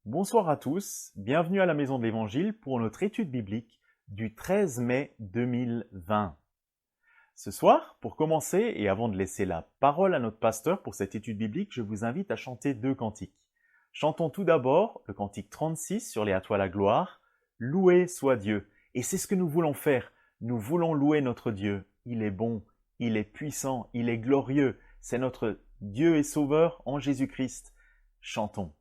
Bonsoir à tous, bienvenue à la Maison de l'Évangile pour notre étude biblique du 13 mai 2020. Ce soir, pour commencer et avant de laisser la parole à notre pasteur pour cette étude biblique, je vous invite à chanter deux cantiques. Chantons tout d'abord le cantique 36 sur les À toi la gloire, Loué soit Dieu. Et c'est ce que nous voulons faire, nous voulons louer notre Dieu. Il est bon, il est puissant, il est glorieux, c'est notre Dieu et Sauveur en Jésus-Christ. Chantons.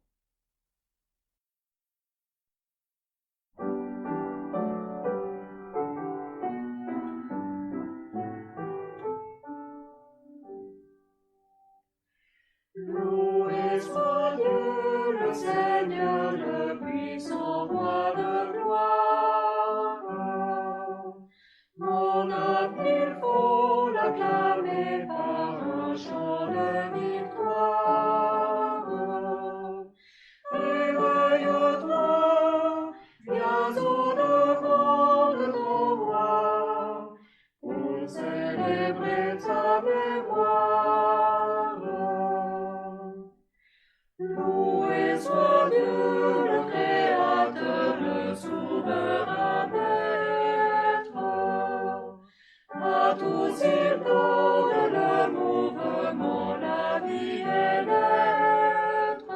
Loué soit Dieu, le Seigneur, le puissant roi de gloire. Mon âme, il faut l'acclamer par un chant de victoire. Éveille-toi, viens au-devant de ton roi, pour célébrer sa mémoire. Loué soit Dieu, le Créateur, le souverain Maître. À tous il donne le mouvement, la vie et l'être.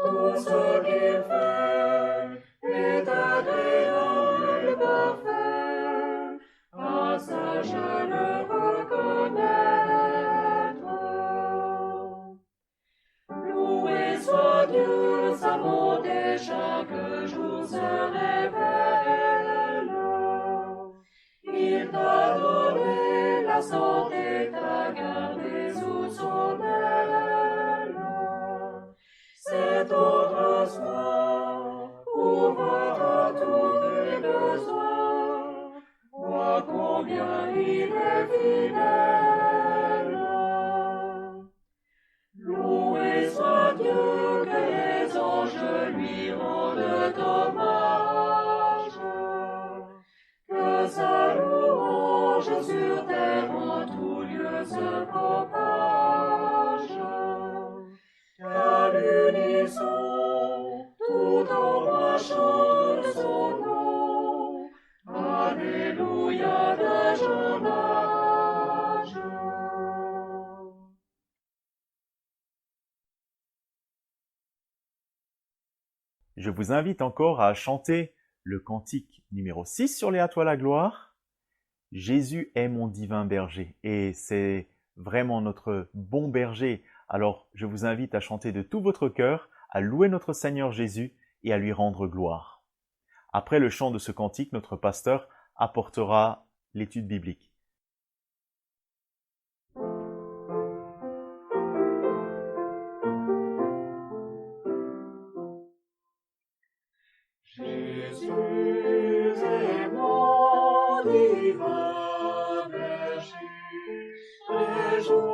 Tout ce qu'il fait est agréable et parfait, à ça je le reconnaitre. Loué soit Dieu, sa bonté chaque jour se révèle. Il t'a donné la santé, t'a gardé sous son aile. Cet autre soir pourvoira tous tes besoins. Vois combien il est fidèle. Loué soit Dieu, que les anges lui rendent hommage, que sa louange sur terre en tout lieu se propage, qu'à l'unisson tout en moi chante son nom, Alléluia d'âge en âge. Je vous invite encore à chanter le cantique numéro 6 sur les À toi la gloire. Jésus est mon divin berger et c'est vraiment notre bon berger. Alors je vous invite à chanter de tout votre cœur, à louer notre Seigneur Jésus et à lui rendre gloire. Après le chant de ce cantique, notre pasteur apportera l'étude biblique. Jésus est mon divin berger, réjouis-toi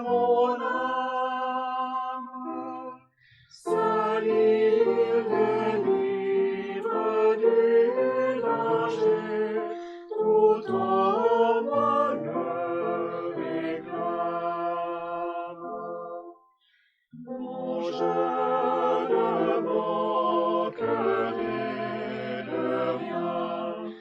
mon âme, seul il délivre du danger, tout en moi le réclame. Non, je ne manquerai de rien,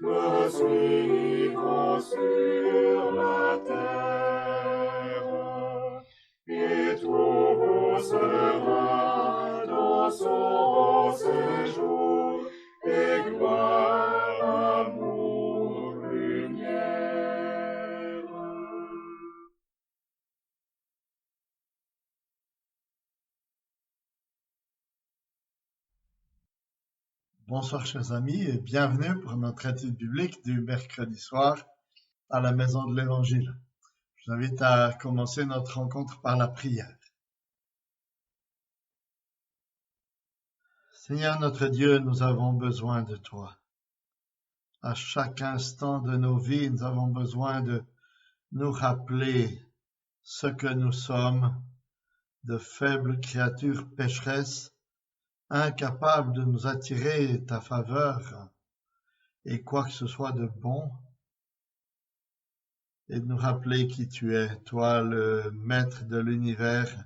le suivant sur la terre, et tout sera dans son séjour, et gloire, amour, lumière. Bonsoir chers amis et bienvenue pour notre étude biblique du mercredi soir à la Maison de l'Évangile. Je vous invite à commencer notre rencontre par la prière. Seigneur notre Dieu, nous avons besoin de toi. À chaque instant de nos vies, nous avons besoin de nous rappeler ce que nous sommes, de faibles créatures pécheresses, incapables de nous attirer ta faveur et quoi que ce soit de bon, et de nous rappeler qui tu es, toi le maître de l'univers,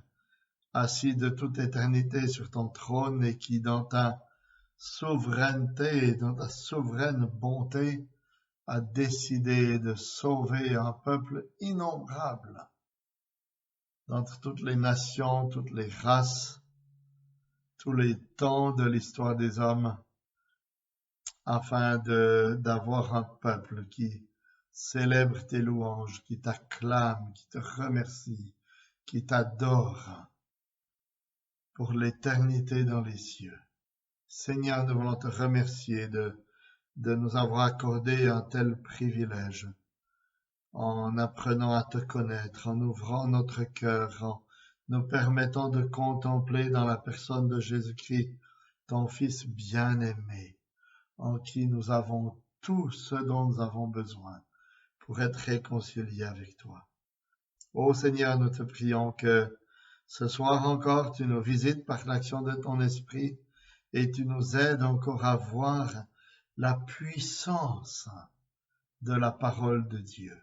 assis de toute éternité sur ton trône et qui dans ta souveraineté et dans ta souveraine bonté a décidé de sauver un peuple innombrable d'entre toutes les nations, toutes les races, tous les temps de l'histoire des hommes, afin d'avoir un peuple qui célèbre tes louanges, qui t'acclame, qui te remercie, qui t'adore pour l'éternité dans les cieux. Seigneur, nous voulons te remercier de nous avoir accordé un tel privilège en apprenant à te connaître, en ouvrant notre cœur, en nous permettant de contempler dans la personne de Jésus-Christ, ton Fils bien-aimé, en qui nous avons tout ce dont nous avons besoin pour être réconciliés avec toi. Ô Seigneur, nous te prions que ce soir encore, tu nous visites par l'action de ton esprit et tu nous aides encore à voir la puissance de la parole de Dieu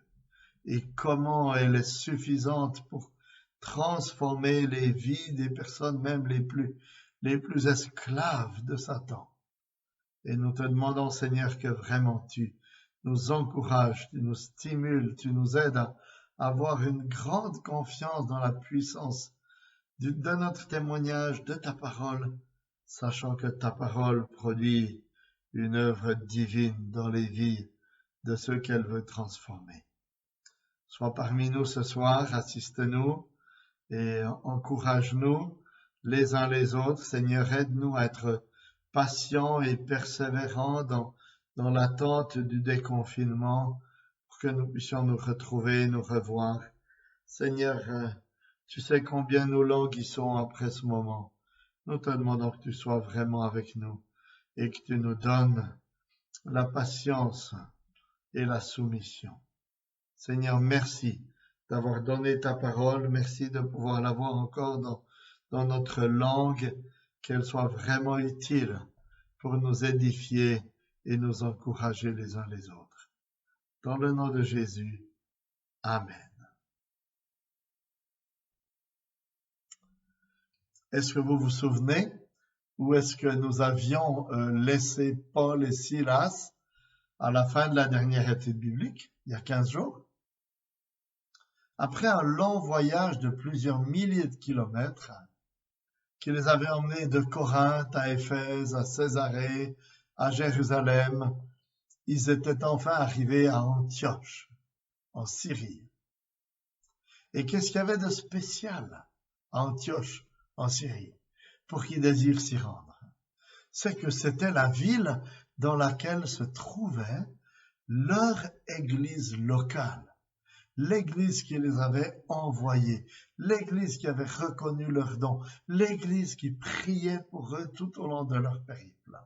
et comment elle est suffisante pour transformer les vies des personnes, même les plus esclaves de Satan. Et nous te demandons, Seigneur, que vraiment tu nous encourages, tu nous stimules, tu nous aides à avoir une grande confiance dans la puissance de notre témoignage, de ta parole, sachant que ta parole produit une œuvre divine dans les vies de ceux qu'elle veut transformer. Sois parmi nous ce soir, assiste-nous et encourage-nous les uns les autres. Seigneur, aide-nous à être patients et persévérants dans l'attente du déconfinement pour que nous puissions nous retrouver, nous revoir. Seigneur, tu sais combien nous languissons après ce moment. Nous te demandons que tu sois vraiment avec nous et que tu nous donnes la patience et la soumission. Seigneur, merci d'avoir donné ta parole. Merci de pouvoir l'avoir encore dans notre langue, qu'elle soit vraiment utile pour nous édifier et nous encourager les uns les autres. Dans le nom de Jésus, Amen. Est-ce que vous vous souvenez où est-ce que nous avions laissé Paul et Silas à la fin de la dernière étude biblique, il y a 15 jours? Après un long voyage de plusieurs milliers de kilomètres, qui les avait emmenés de Corinthe à Éphèse, à Césarée, à Jérusalem, ils étaient enfin arrivés à Antioche, en Syrie. Et qu'est-ce qu'il y avait de spécial à Antioche, en Syrie, pour qu'ils désirent s'y rendre? C'est que c'était la ville dans laquelle se trouvait leur église locale. L'église qui les avait envoyés, l'église qui avait reconnu leurs dons, l'église qui priait pour eux tout au long de leur périple.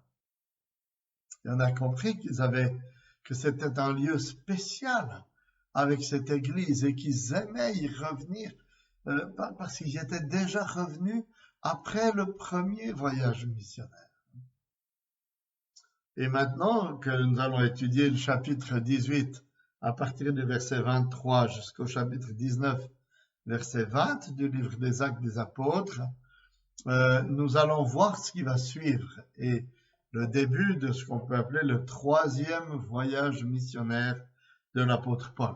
Et on a compris que c'était un lieu spécial avec cette église et qu'ils aimaient y revenir parce qu'ils étaient déjà revenus après le premier voyage missionnaire. Et maintenant que nous allons étudier le chapitre 18, à partir du verset 23 jusqu'au chapitre 19, verset 20 du livre des Actes des Apôtres, nous allons voir ce qui va suivre. Et le début de ce qu'on peut appeler le 3e voyage missionnaire de l'apôtre Paul.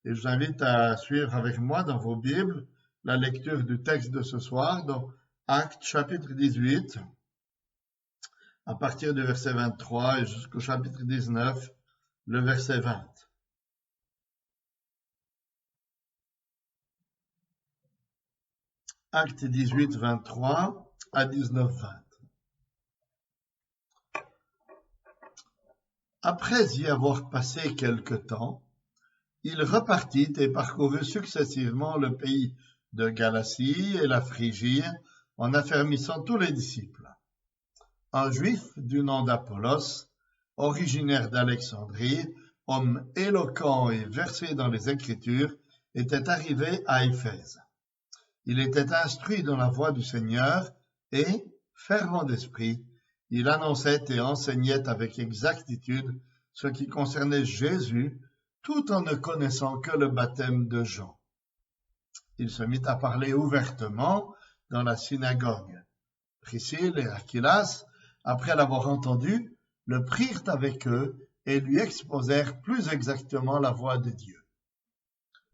Et je vous invite à suivre avec moi dans vos Bibles la lecture du texte de ce soir, dans Actes chapitre 18, à partir du verset 23 et jusqu'au chapitre 19, le verset 20. Actes 18, 23 à 19, 20. Après y avoir passé quelque temps, il repartit et parcourut successivement le pays de Galatie et la Phrygie, en affermissant tous les disciples. Un juif du nom d'Apollos, originaire d'Alexandrie, homme éloquent et versé dans les Écritures, était arrivé à Éphèse. Il était instruit dans la voie du Seigneur et, fervent d'esprit, il annonçait et enseignait avec exactitude ce qui concernait Jésus, tout en ne connaissant que le baptême de Jean. Il se mit à parler ouvertement dans la synagogue. Priscille et Aquilas, après l'avoir entendu, le prirent avec eux et lui exposèrent plus exactement la voie de Dieu.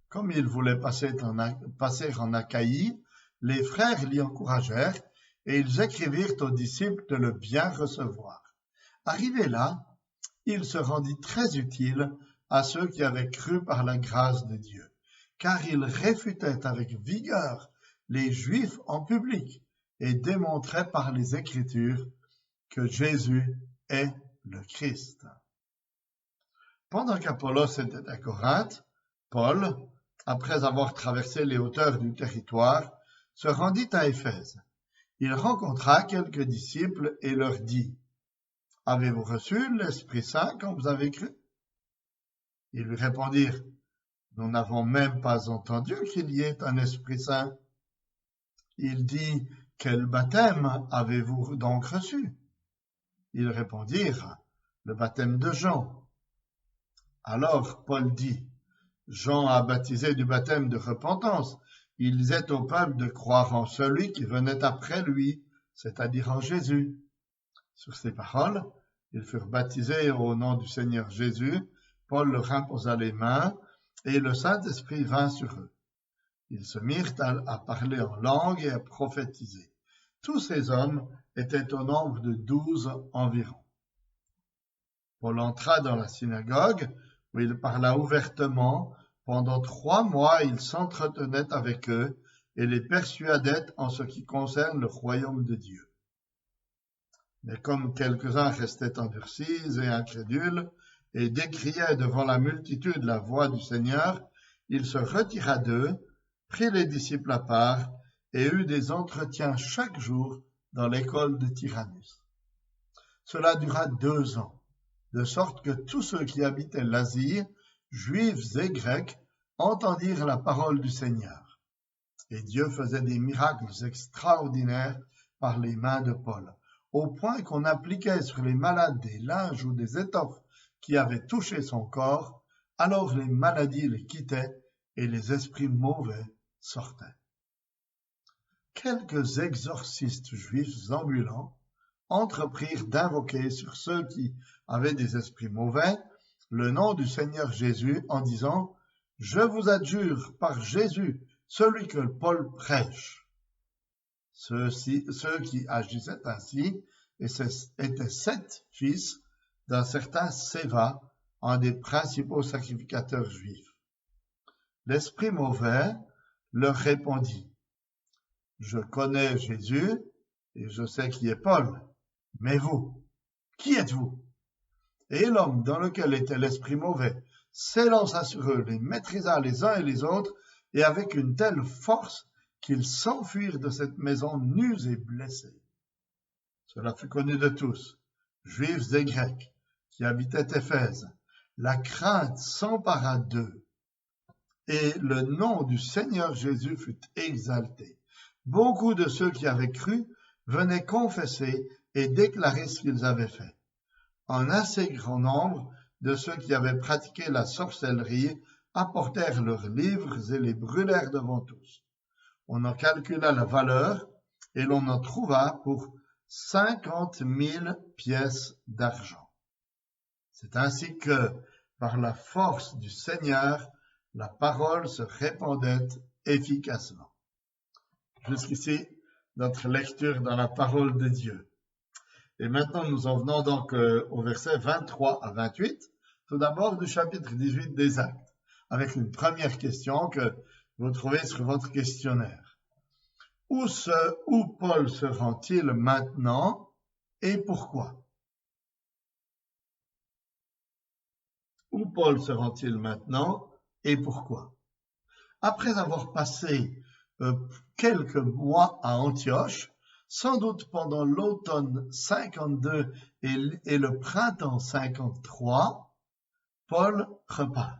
Comme il voulait passer en Achaïe, les frères l'y encouragèrent et ils écrivirent aux disciples de le bien recevoir. Arrivé là, il se rendit très utile à ceux qui avaient cru par la grâce de Dieu, car il réfutait avec vigueur les Juifs en public et démontrait par les Écritures que Jésus est le Christ. Pendant qu'Apollos était à Corinthe, Paul, après avoir traversé les hauteurs du territoire, se rendit à Éphèse. Il rencontra quelques disciples et leur dit : « Avez-vous reçu l'Esprit Saint quand vous avez cru ?» Ils lui répondirent : « Nous n'avons même pas entendu qu'il y ait un Esprit Saint. » Il dit : « Quel baptême avez-vous donc reçu ?» Ils répondirent : « Le baptême de Jean. » Alors Paul dit : « Jean a baptisé du baptême de repentance. Il disait au peuple de croire en celui qui venait après lui, c'est-à-dire en Jésus. » Sur ces paroles, ils furent baptisés au nom du Seigneur Jésus. Paul leur imposa les mains et le Saint-Esprit vint sur eux. Ils se mirent à parler en langue et à prophétiser. Tous ces hommes étaient au nombre de 12 environ. Paul entra dans la synagogue où il parla ouvertement. Pendant 3 mois, il s'entretenait avec eux et les persuadait en ce qui concerne le royaume de Dieu. Mais comme quelques-uns restaient endurcis et incrédules et décriaient devant la multitude la voix du Seigneur, il se retira d'eux, prit les disciples à part et eut des entretiens chaque jour dans l'école de Tyrannus. Cela dura 2 ans, de sorte que tous ceux qui habitaient l'Asie, Juifs et Grecs, entendirent la parole du Seigneur. Et Dieu faisait des miracles extraordinaires par les mains de Paul, au point qu'on appliquait sur les malades des linges ou des étoffes qui avaient touché son corps, alors les maladies les quittaient et les esprits mauvais sortaient. Quelques exorcistes juifs ambulants entreprirent d'invoquer sur ceux qui avaient des esprits mauvais le nom du Seigneur Jésus en disant : « Je vous adjure par Jésus, celui que Paul prêche. » Ceux qui agissaient ainsi étaient 7 fils d'un certain Séva, un des principaux sacrificateurs juifs. L'esprit mauvais leur répondit : « Je connais Jésus et je sais qui est Paul, mais vous, qui êtes-vous » Et l'homme dans lequel était l'esprit mauvais s'élança sur eux, les maîtrisa les uns et les autres, et avec une telle force qu'ils s'enfuirent de cette maison nus et blessés. Cela fut connu de tous, Juifs et Grecs, qui habitaient Éphèse. La crainte s'empara d'eux, et le nom du Seigneur Jésus fut exalté. Beaucoup de ceux qui avaient cru venaient confesser et déclarer ce qu'ils avaient fait. Un assez grand nombre de ceux qui avaient pratiqué la sorcellerie apportèrent leurs livres et les brûlèrent devant tous. On en calcula la valeur et l'on en trouva pour 50 000 pièces d'argent. C'est ainsi que, par la force du Seigneur, la parole se répandait efficacement. Jusqu'ici, notre lecture dans la parole de Dieu. Et maintenant, nous en venons donc au verset 23 à 28, tout d'abord du chapitre 18 des Actes, avec une première question que vous trouvez sur votre questionnaire. Où Paul se rend-il maintenant et pourquoi? Où Paul se rend-il maintenant et pourquoi? Après avoir passé quelques mois à Antioche, sans doute pendant l'automne 52 et le printemps 53, Paul repart.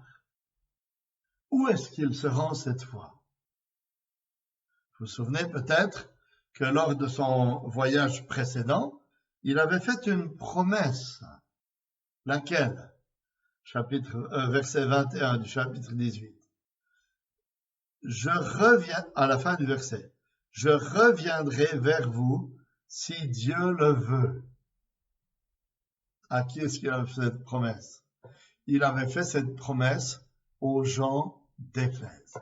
Où est-ce qu'il se rend cette fois? Vous vous souvenez peut-être que lors de son voyage précédent, il avait fait une promesse. Laquelle? Verset 21 du chapitre 18. Je reviens, à la fin du verset, je reviendrai vers vous si Dieu le veut. À qui est-ce qu'il avait fait cette promesse? Il avait fait cette promesse aux gens d'Éphèse.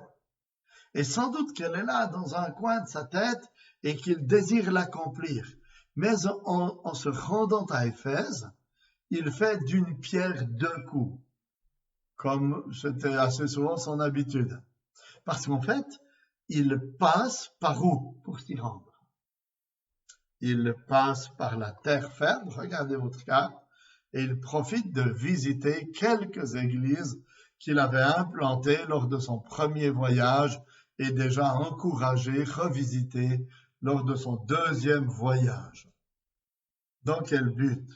Et sans doute qu'elle est là dans un coin de sa tête et qu'il désire l'accomplir. Mais en se rendant à Éphèse, il fait d'une pierre deux coups, comme c'était assez souvent son habitude. Parce qu'en fait, il passe par où pour s'y rendre? Il passe par la terre ferme, regardez votre carte, et il profite de visiter quelques églises qu'il avait implantées lors de son premier voyage et déjà encouragé, revisité lors de son deuxième voyage. Dans quel but?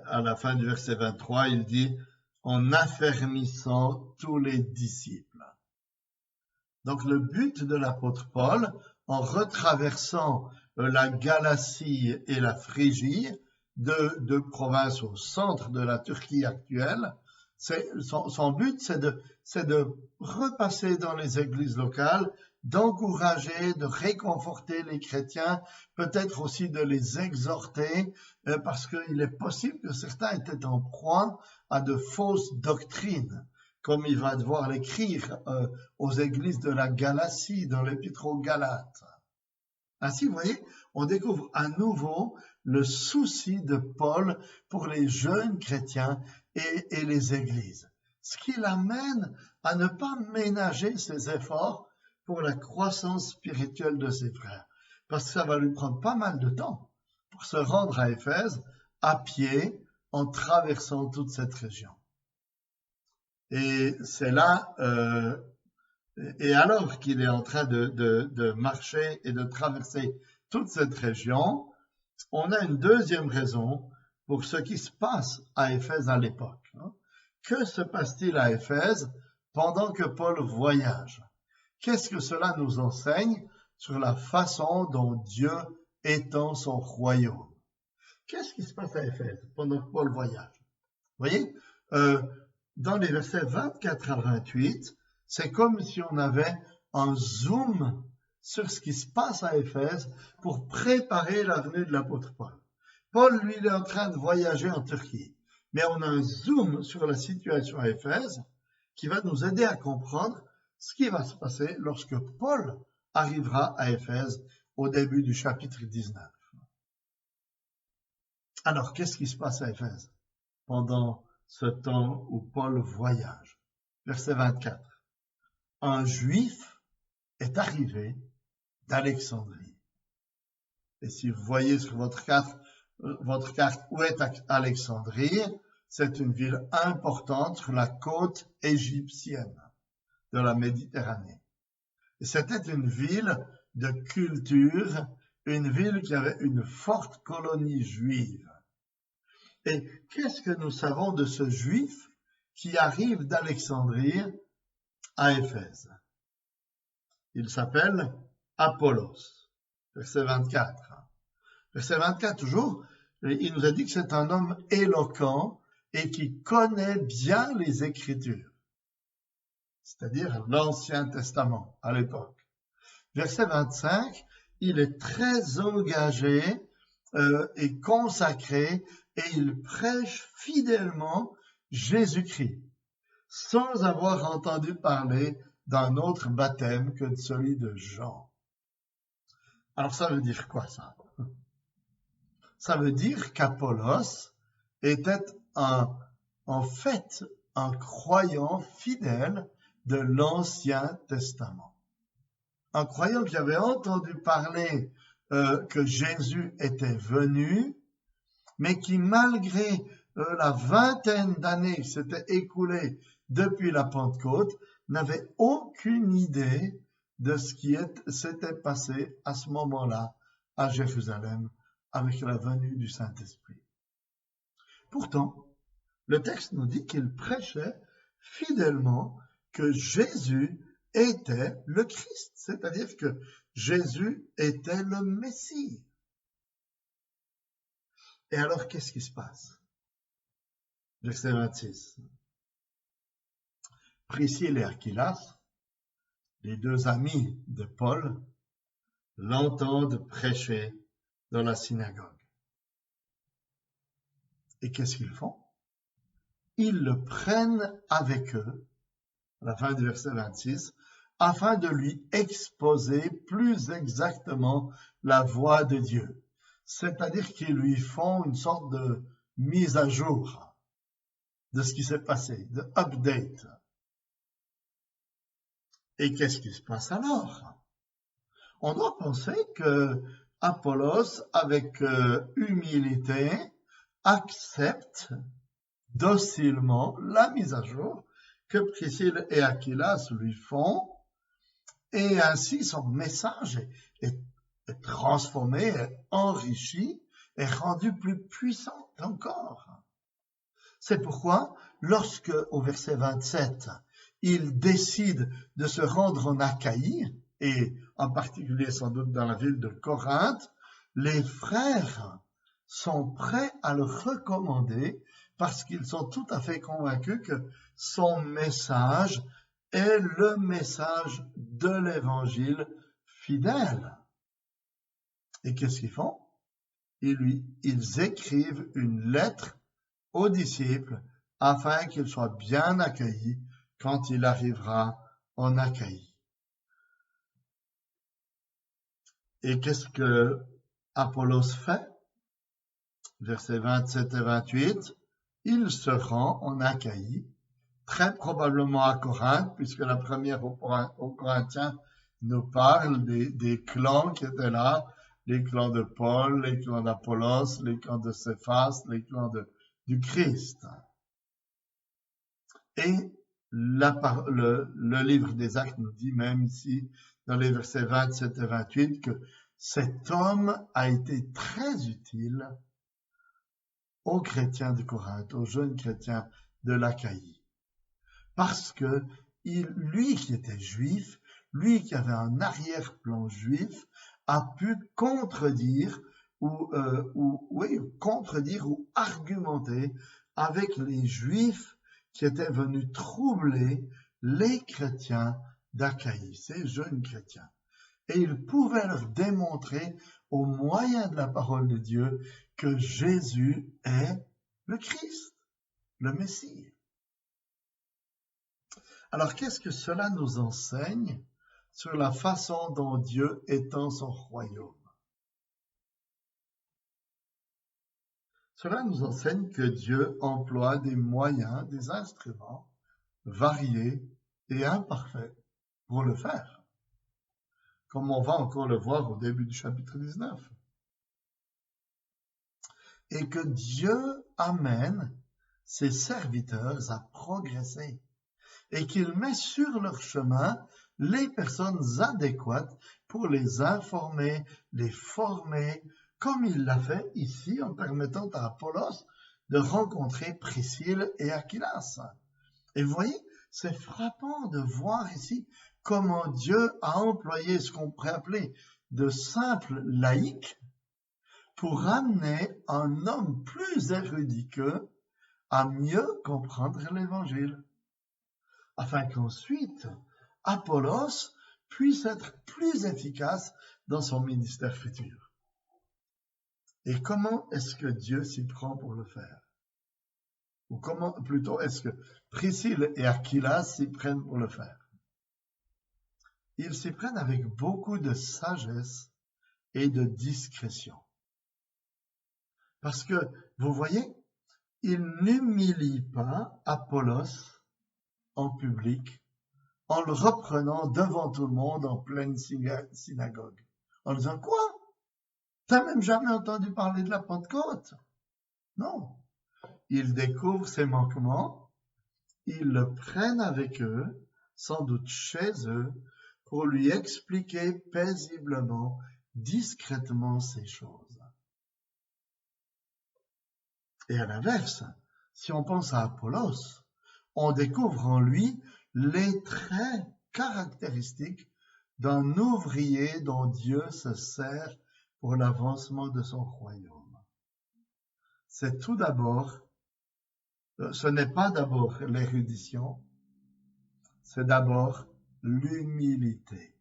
À la fin du verset 23, il dit « en affermissant tous les disciples ». Donc le but de l'apôtre Paul, en retraversant la Galatie et la Phrygie, deux provinces au centre de la Turquie actuelle, son but c'est de repasser dans les églises locales, d'encourager, de réconforter les chrétiens, peut-être aussi de les exhorter, parce qu'il est possible que certains étaient en proie à de fausses doctrines, comme il va devoir l'écrire aux églises de la Galatie, dans l'épître aux Galates. Ainsi, vous voyez, on découvre à nouveau le souci de Paul pour les jeunes chrétiens et les églises, ce qui l'amène à ne pas ménager ses efforts pour la croissance spirituelle de ses frères, parce que ça va lui prendre pas mal de temps pour se rendre à Éphèse à pied en traversant toute cette région. Et c'est là, et alors qu'il est en train de marcher et de traverser toute cette région, on a une deuxième raison pour ce qui se passe à Éphèse à l'époque. Que se passe-t-il à Éphèse pendant que Paul voyage? Qu'est-ce que cela nous enseigne sur la façon dont Dieu étend son royaume? Qu'est-ce qui se passe à Éphèse pendant que Paul voyage? Vous voyez, dans les versets 24 à 28, c'est comme si on avait un zoom sur ce qui se passe à Éphèse pour préparer la venue de l'apôtre Paul. Paul, lui, il est en train de voyager en Turquie, mais on a un zoom sur la situation à Éphèse qui va nous aider à comprendre ce qui va se passer lorsque Paul arrivera à Éphèse au début du chapitre 19. Alors, qu'est-ce qui se passe à Éphèse pendant ce temps où Paul voyage? Verset 24. Un juif est arrivé d'Alexandrie. Et si vous voyez sur votre carte où est Alexandrie, c'est une ville importante sur la côte égyptienne de la Méditerranée. Et c'était une ville de culture, une ville qui avait une forte colonie juive. Et qu'est-ce que nous savons de ce juif qui arrive d'Alexandrie à Éphèse? Il s'appelle Apollos. Verset 24. Verset 24 toujours, il nous a dit que c'est un homme éloquent et qui connaît bien les Écritures, c'est-à-dire l'Ancien Testament à l'époque. Verset 25, il est très engagé est consacré et il prêche fidèlement Jésus-Christ, sans avoir entendu parler d'un autre baptême que celui de Jean. Alors ça veut dire quoi ça? Ça veut dire qu'Apollos était en fait un croyant fidèle de l'Ancien Testament. Un croyant qui avait entendu parler que Jésus était venu, mais qui malgré la vingtaine d'années qui s'étaient écoulées depuis la Pentecôte, n'avait aucune idée de ce qui s'était passé à ce moment-là à Jérusalem avec la venue du Saint-Esprit. Pourtant, le texte nous dit qu'il prêchait fidèlement que Jésus était le Christ, c'est-à-dire que Jésus était le Messie. Et alors, qu'est-ce qui se passe? Verset 26. Priscille et Aquilas, les deux amis de Paul, l'entendent prêcher dans la synagogue. Et qu'est-ce qu'ils font? Ils le prennent avec eux, à la fin du verset 26, afin de lui exposer plus exactement la voie de Dieu. C'est-à-dire qu'ils lui font une sorte de mise à jour de ce qui s'est passé, de update. Et qu'est-ce qui se passe alors? On doit penser que Apollos, avec humilité, accepte docilement la mise à jour que Priscille et Aquilas lui font, et ainsi son message est transformé, est enrichi, est rendu plus puissant encore. C'est pourquoi, lorsque, au verset 27, il décide de se rendre en Achaïe, et en particulier sans doute dans la ville de Corinthe, les frères sont prêts à le recommander parce qu'ils sont tout à fait convaincus que son message est le message de l'évangile fidèle. Et qu'est-ce qu'ils font? Ils écrivent une lettre aux disciples afin qu'ils soient bien accueillis quand il arrivera en Achaïe. Et qu'est-ce que Apollos fait? Versets 27 et 28, il se rend en Achaïe, très probablement à Corinthe, puisque la première aux Corinthiens nous parle des clans qui étaient là, les clans de Paul, les clans d'Apollos, les clans de Céphas, les clans du Christ. Et le livre des Actes nous dit même ici, dans les versets 27 et 28, que cet homme a été très utile aux chrétiens de Corinthe, aux jeunes chrétiens de l'Achaïe. Parce que lui qui était juif, lui qui avait un arrière-plan juif, a pu contredire ou argumenter avec les juifs qui étaient venus troubler les chrétiens d'Achaïe, ces jeunes chrétiens. Et il pouvait leur démontrer au moyen de la parole de Dieu que Jésus est le Christ, le Messie. Alors, qu'est-ce que cela nous enseigne sur la façon dont Dieu étend son royaume? Cela nous enseigne que Dieu emploie des moyens, des instruments variés et imparfaits pour le faire, comme on va encore le voir au début du chapitre 19. Et que Dieu amène ses serviteurs à progresser et qu'il met sur leur chemin les personnes adéquates pour les informer, les former, comme il l'a fait ici en permettant à Apollos de rencontrer Priscille et Aquilas. Et vous voyez, c'est frappant de voir ici comment Dieu a employé ce qu'on pourrait appeler de simples laïcs pour amener un homme plus érudit qu'eux à mieux comprendre l'évangile, afin qu'ensuite Apollos puisse être plus efficace dans son ministère futur. Et comment est-ce que Dieu s'y prend pour le faire? Ou comment, plutôt, est-ce que Priscille et Aquila s'y prennent pour le faire? Ils s'y prennent avec beaucoup de sagesse et de discrétion. Parce que, vous voyez, ils n'humilient pas Apollos en public en le reprenant devant tout le monde en pleine synagogue. En disant, quoi? T'as même jamais entendu parler de la Pentecôte? Non. Ils découvrent ses manquements, ils le prennent avec eux, sans doute chez eux, pour lui expliquer paisiblement, discrètement ces choses. Et à l'inverse, si on pense à Apollos, on découvre en lui les traits caractéristiques d'un ouvrier dont Dieu se sert pour l'avancement de son royaume. C'est tout d'abord, ce n'est pas d'abord l'érudition, c'est d'abord l'humilité.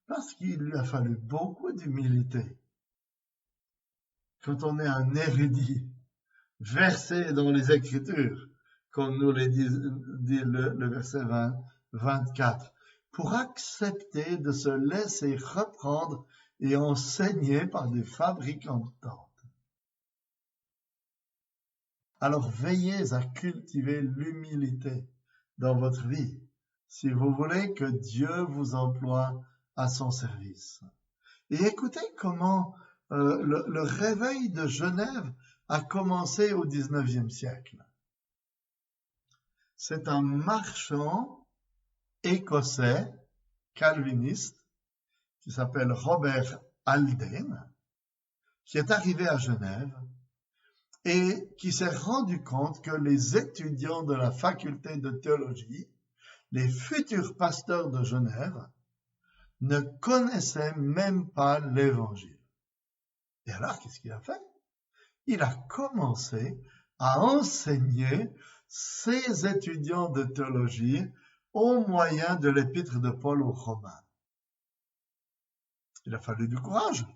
Parce qu'il lui a fallu beaucoup d'humilité. Quand on est un érudit, versé dans les Écritures, comme nous le dit le verset 24, pour accepter de se laisser reprendre et enseigner par des fabricants de tentes. Alors veillez à cultiver l'humilité dans votre vie, si vous voulez que Dieu vous emploie à son service. Et écoutez comment le réveil de Genève a commencé au XIXe siècle. C'est un marchand écossais, calviniste, qui s'appelle Robert Haldane, qui est arrivé à Genève et qui s'est rendu compte que les étudiants de la faculté de théologie, les futurs pasteurs de Genève, ne connaissaient même pas l'Évangile. Et alors, qu'est-ce qu'il a fait? Il a commencé à enseigner ses étudiants de théologie au moyen de l'épître de Paul aux Romains. Il a fallu du courage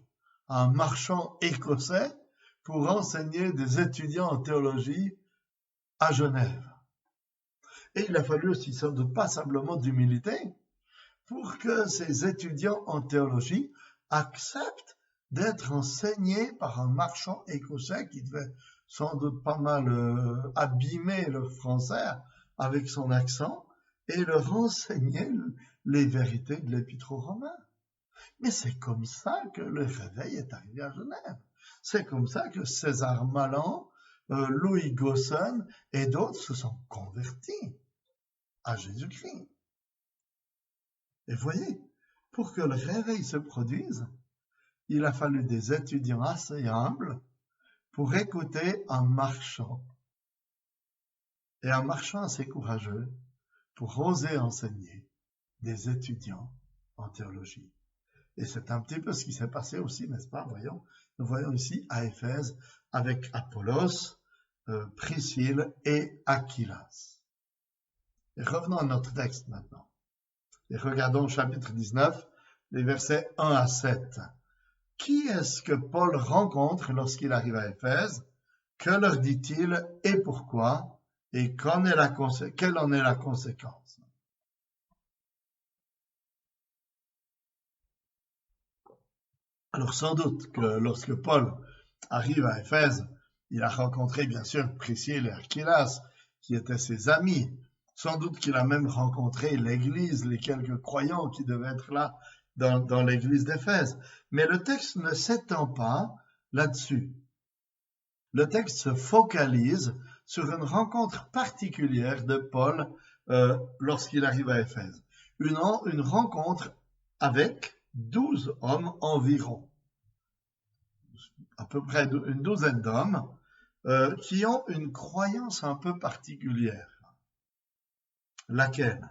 à un marchand écossais pour enseigner des étudiants en théologie à Genève. Et il a fallu aussi sans doute passablement d'humilité pour que ces étudiants en théologie acceptent d'être enseignés par un marchand écossais qui devait sans doute pas mal abîmer leur français avec son accent et leur enseigner les vérités de l'épître aux Romains. Mais c'est comme ça que le réveil est arrivé à Genève. C'est comme ça que César Malan, Louis Gosson et d'autres se sont convertis à Jésus-Christ. Et voyez, pour que le réveil se produise, il a fallu des étudiants assez humbles pour écouter un marchand. Et un marchand assez courageux pour oser enseigner des étudiants en théologie. Et c'est un petit peu ce qui s'est passé aussi, n'est-ce pas? Nous voyons ici à Éphèse avec Apollos, Priscille et Aquilas. Et revenons à notre texte maintenant. Et regardons chapitre 19, les versets 1 à 7. Qui est-ce que Paul rencontre lorsqu'il arrive à Éphèse? Que leur dit-il et pourquoi? Et quelle en est la conséquence? Alors sans doute que lorsque Paul arrive à Éphèse, il a rencontré bien sûr Priscille et Aquilas, qui étaient ses amis. Sans doute qu'il a même rencontré l'église, les quelques croyants qui devaient être là dans l'église d'Éphèse. Mais le texte ne s'étend pas là-dessus. Le texte se focalise sur une rencontre particulière de Paul lorsqu'il arrive à Éphèse. Une rencontre avec 12 hommes environ, à peu près une douzaine d'hommes, qui ont une croyance un peu particulière. Laquelle?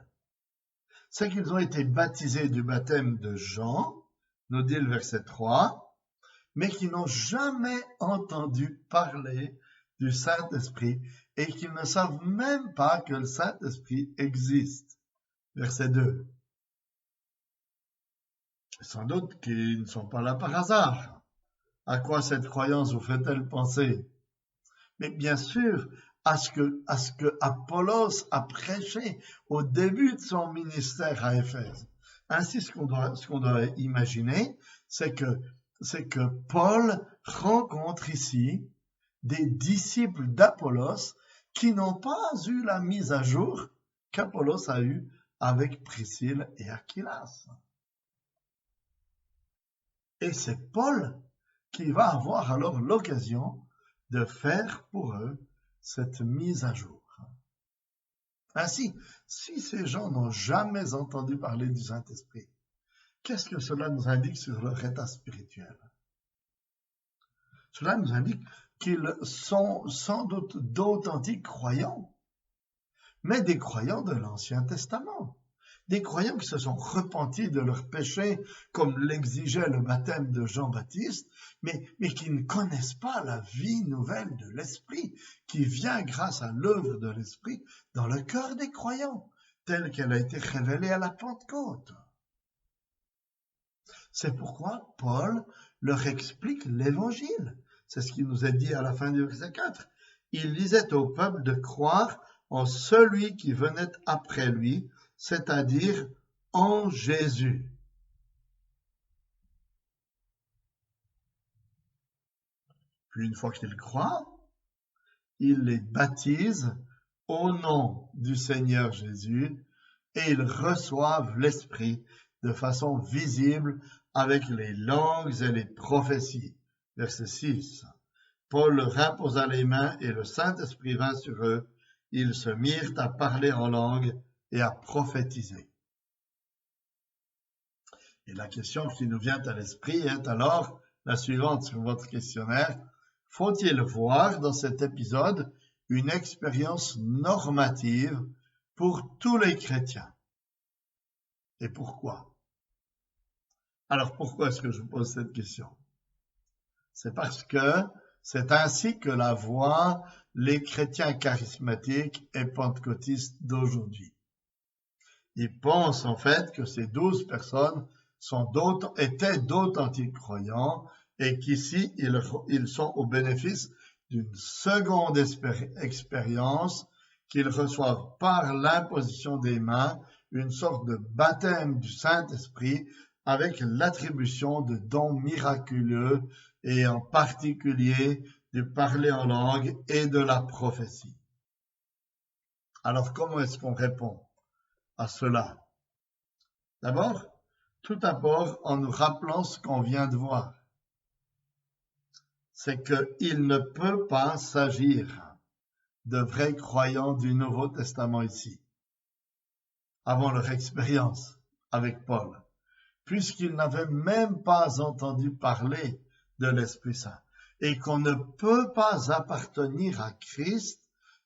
C'est qu'ils ont été baptisés du baptême de Jean, nous dit le verset 3, mais qui n'ont jamais entendu parler du Saint-Esprit et qui ne savent même pas que le Saint-Esprit existe. Verset 2. Sans doute qu'ils ne sont pas là par hasard. À quoi cette croyance vous fait-elle penser? Mais bien sûr, à ce que Apollos a prêché au début de son ministère à Éphèse. Ainsi, ce qu'on doit imaginer, c'est que Paul rencontre ici des disciples d'Apollos qui n'ont pas eu la mise à jour qu'Apollos a eue avec Priscille et Aquilas. Et c'est Paul qui va avoir alors l'occasion de faire pour eux cette mise à jour. Ainsi, si ces gens n'ont jamais entendu parler du Saint-Esprit, qu'est-ce que cela nous indique sur leur état spirituel? Cela nous indique qu'ils sont sans doute d'authentiques croyants, mais des croyants de l'Ancien Testament. Des croyants qui se sont repentis de leurs péchés, comme l'exigeait le baptême de Jean-Baptiste, mais qui ne connaissent pas la vie nouvelle de l'Esprit, qui vient grâce à l'œuvre de l'Esprit dans le cœur des croyants, telle qu'elle a été révélée à la Pentecôte. C'est pourquoi Paul leur explique l'Évangile. C'est ce qui nous est dit à la fin du verset 4. Il disait au peuple de croire en celui qui venait après lui, c'est-à-dire en Jésus. Puis une fois qu'ils croient, ils les baptisent au nom du Seigneur Jésus et ils reçoivent l'Esprit de façon visible avec les langues et les prophéties. Verset 6. Paul leur imposa les mains et le Saint-Esprit vint sur eux. Ils se mirent à parler en langue et à prophétiser. Et la question qui nous vient à l'esprit est alors la suivante sur votre questionnaire. Faut-il voir dans cet épisode une expérience normative pour tous les chrétiens? Et pourquoi? Alors pourquoi est-ce que je pose cette question? C'est parce que c'est ainsi que la voient les chrétiens charismatiques et pentecôtistes d'aujourd'hui. Ils pensent en fait que ces 12 personnes étaient d'authentiques croyants et qu'ici ils sont au bénéfice d'une seconde expérience qu'ils reçoivent par l'imposition des mains, une sorte de baptême du Saint-Esprit avec l'attribution de dons miraculeux et en particulier du parler en langue et de la prophétie. Alors comment est-ce qu'on répond à cela? Tout d'abord, en nous rappelant ce qu'on vient de voir. C'est qu'il ne peut pas s'agir de vrais croyants du Nouveau Testament ici, avant leur expérience avec Paul, puisqu'ils n'avaient même pas entendu parler de l'Esprit Saint, et qu'on ne peut pas appartenir à Christ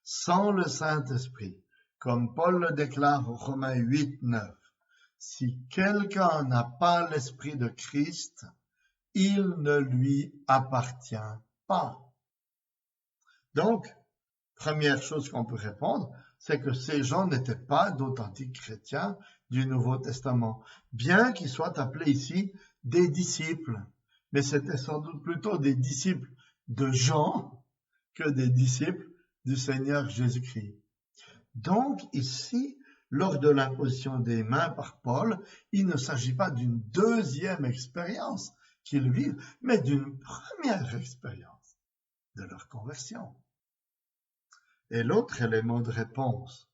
sans le Saint-Esprit, comme Paul le déclare au Romains 8, 9. Si quelqu'un n'a pas l'Esprit de Christ, il ne lui appartient pas. Donc, première chose qu'on peut répondre, c'est que ces gens n'étaient pas d'authentiques chrétiens du Nouveau Testament, bien qu'ils soient appelés ici des disciples. Mais c'était sans doute plutôt des disciples de Jean que des disciples du Seigneur Jésus-Christ. Donc ici, lors de l'imposition des mains par Paul, il ne s'agit pas d'une deuxième expérience qu'ils vivent, mais d'une première expérience de leur conversion. Et l'autre élément de réponse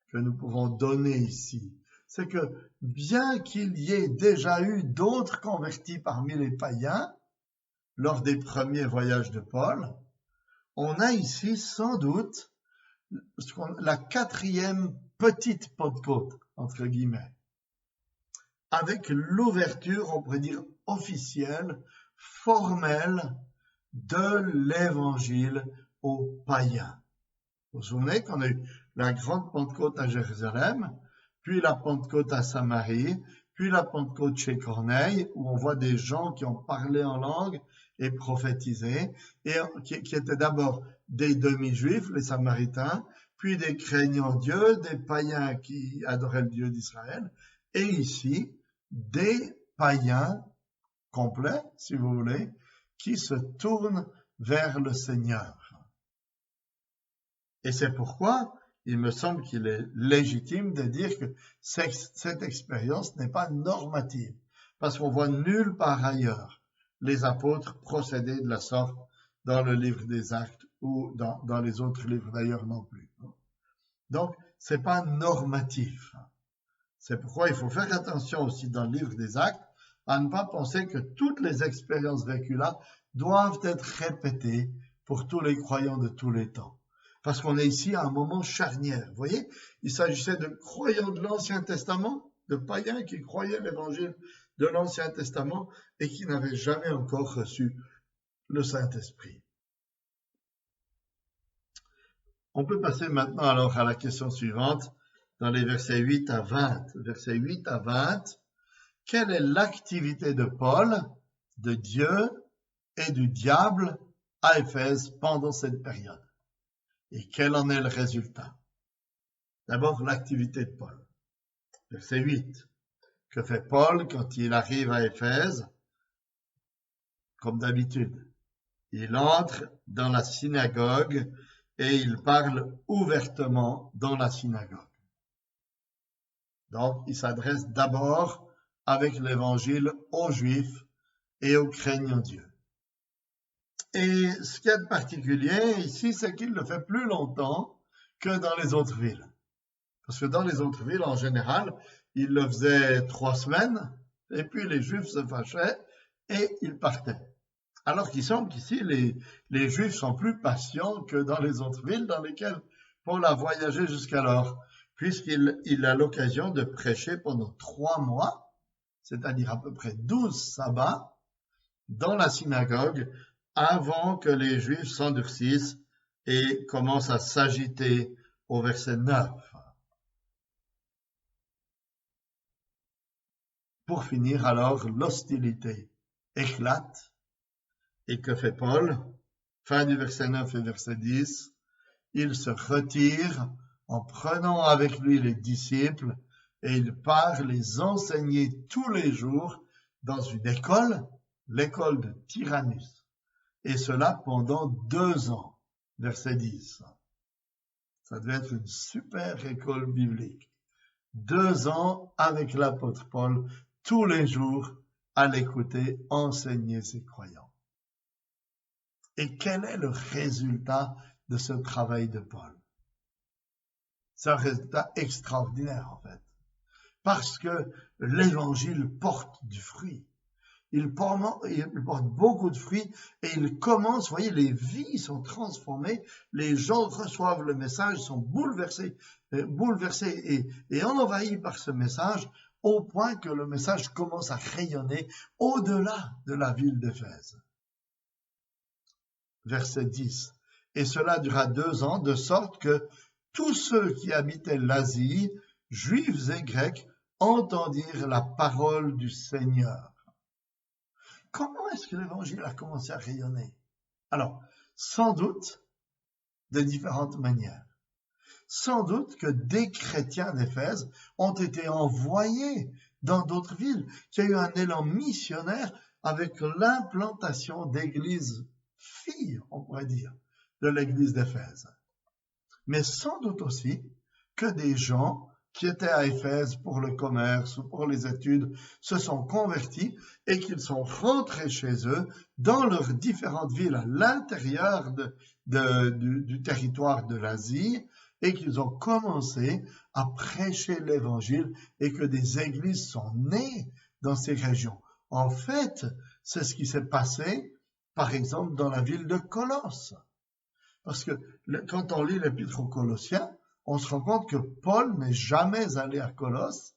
que nous pouvons donner ici, c'est que bien qu'il y ait déjà eu d'autres convertis parmi les païens, lors des premiers voyages de Paul, on a ici sans doute la 4e petite Pentecôte, entre guillemets, avec l'ouverture, on pourrait dire, officielle, formelle de l'Évangile aux païens. Vous vous souvenez qu'on a eu la grande Pentecôte à Jérusalem, puis la Pentecôte à Samarie, puis la Pentecôte chez Corneille, où on voit des gens qui ont parlé en langue et prophétisé, et qui étaient d'abord des demi-juifs, les Samaritains, puis des craignants Dieu, des païens qui adoraient le Dieu d'Israël, et ici, des païens complets, si vous voulez, qui se tournent vers le Seigneur. Et c'est pourquoi il me semble qu'il est légitime de dire que cette expérience n'est pas normative, parce qu'on voit nulle part ailleurs les apôtres procéder de la sorte dans le livre des Actes ou dans les autres livres d'ailleurs non plus. Donc, c'est pas normatif. C'est pourquoi il faut faire attention aussi dans le livre des Actes à ne pas penser que toutes les expériences vécues là doivent être répétées pour tous les croyants de tous les temps. Parce qu'on est ici à un moment charnière. Vous voyez, il s'agissait de croyants de l'Ancien Testament, de païens qui croyaient l'évangile de l'Ancien Testament et qui n'avaient jamais encore reçu le Saint-Esprit. On peut passer maintenant alors à la question suivante, dans les versets 8 à 20. Versets 8 à 20, quelle est l'activité de Paul, de Dieu et du diable à Éphèse pendant cette période? Et quel en est le résultat? D'abord, l'activité de Paul. Verset 8. Que fait Paul quand il arrive à Éphèse? Comme d'habitude, il entre dans la synagogue et il parle ouvertement dans la synagogue. Donc, il s'adresse d'abord avec l'évangile aux Juifs et aux craignants Dieu. Et ce qui est de particulier ici, c'est qu'il le fait plus longtemps que dans les autres villes. Parce que dans les autres villes, en général, il le faisait 3 semaines, et puis les Juifs se fâchaient et ils partaient. Alors qu'il semble qu'ici, les Juifs sont plus patients que dans les autres villes dans lesquelles Paul a voyagé jusqu'alors, puisqu'il a l'occasion de prêcher pendant 3 mois, c'est-à-dire à peu près 12 sabbats, dans la synagogue, avant que les Juifs s'endurcissent et commencent à s'agiter au verset 9. Pour finir, alors, l'hostilité éclate. Et que fait Paul? Fin du verset 9 et verset 10. Il se retire en prenant avec lui les disciples et il part les enseigner tous les jours dans une école, l'école de Tyrannus. Et cela pendant 2 ans. Verset 10. Ça devait être une super école biblique. 2 ans avec l'apôtre Paul, tous les jours, à l'écouter enseigner ses croyants. Et quel est le résultat de ce travail de Paul? C'est un résultat extraordinaire, en fait. Parce que l'évangile porte du fruit. Il porte beaucoup de fruits et il commence, vous voyez, les vies sont transformées, les gens reçoivent le message, sont bouleversés et envahis par ce message, au point que le message commence à rayonner au-delà de la ville d'Éphèse. Verset 10. Et cela dura 2 ans, de sorte que tous ceux qui habitaient l'Asie, juifs et grecs, entendirent la parole du Seigneur. Comment est-ce que l'évangile a commencé à rayonner? Alors, sans doute, de différentes manières. Sans doute que des chrétiens d'Éphèse ont été envoyés dans d'autres villes, qu'il y a eu un élan missionnaire avec l'implantation d'églises filles, on pourrait dire, de l'église d'Éphèse. Mais sans doute aussi que des gens qui étaient à Éphèse pour le commerce ou pour les études se sont convertis et qu'ils sont rentrés chez eux dans leurs différentes villes à l'intérieur du territoire de l'Asie et qu'ils ont commencé à prêcher l'évangile et que des églises sont nées dans ces régions. En fait, c'est ce qui s'est passé, par exemple, dans la ville de Colosse. Parce que quand on lit l'épître aux Colossiens, on se rend compte que Paul n'est jamais allé à Colosse.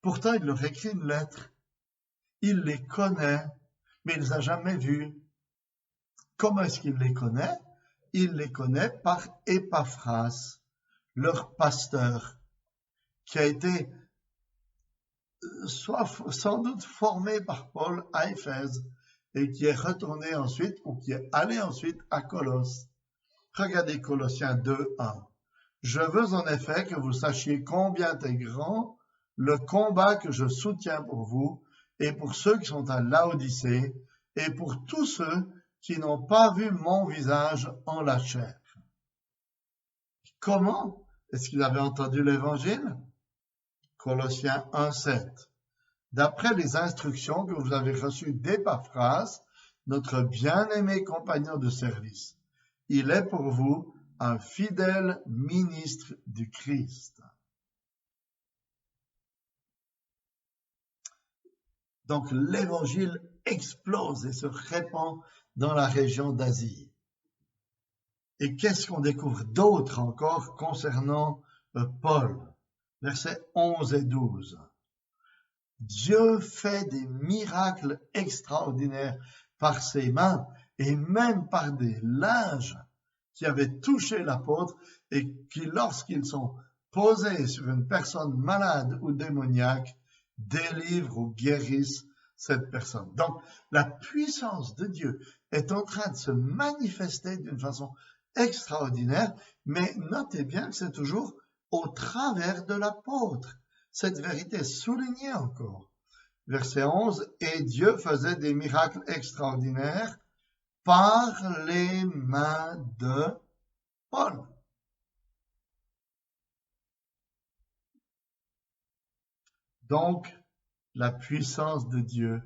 Pourtant, il leur écrit une lettre. Il les connaît, mais il ne les a jamais vus. Comment est-ce qu'il les connaît? Il les connaît par Épaphras, leur pasteur, qui a été sans doute formé par Paul à Éphèse et qui est retourné ensuite ou qui est allé ensuite à Colosse. Regardez Colossiens 2:1. Je veux en effet que vous sachiez combien est grand le combat que je soutiens pour vous et pour ceux qui sont à Laodicée et pour tous ceux qui n'ont pas vu mon visage en la chair. Comment est-ce qu'ils avaient entendu l'évangile? Colossiens 1,7. D'après les instructions que vous avez reçues d'Épaphras, notre bien-aimé compagnon de service, il est pour vous un fidèle ministre du Christ. Donc l'évangile explose et se répand dans la région d'Asie. Et qu'est-ce qu'on découvre d'autre encore concernant Paul? Versets 11 et 12. Dieu fait des miracles extraordinaires par ses mains et même par des linges qui avaient touché l'apôtre et qui, lorsqu'ils sont posés sur une personne malade ou démoniaque, délivrent ou guérissent cette personne. Donc, la puissance de Dieu est en train de se manifester d'une façon extraordinaire, mais notez bien que c'est toujours au travers de l'apôtre. Cette vérité est soulignée encore. Verset 11, « Et Dieu faisait des miracles extraordinaires par les mains de Paul. » Donc, la puissance de Dieu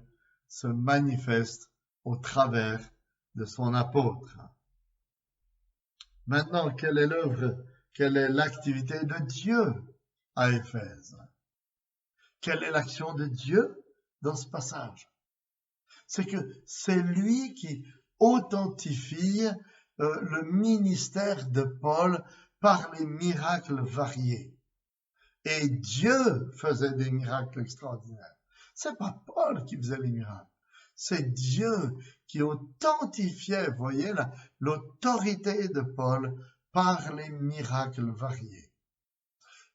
se manifeste au travers de son apôtre. Maintenant, quelle est l'œuvre, quelle est l'activité de Dieu à Éphèse? Quelle est l'action de Dieu dans ce passage? C'est que c'est lui qui authentifie le ministère de Paul par les miracles variés. Et Dieu faisait des miracles extraordinaires. C'est pas Paul qui faisait les miracles. C'est Dieu qui authentifiait, voyez, l'autorité de Paul par les miracles variés.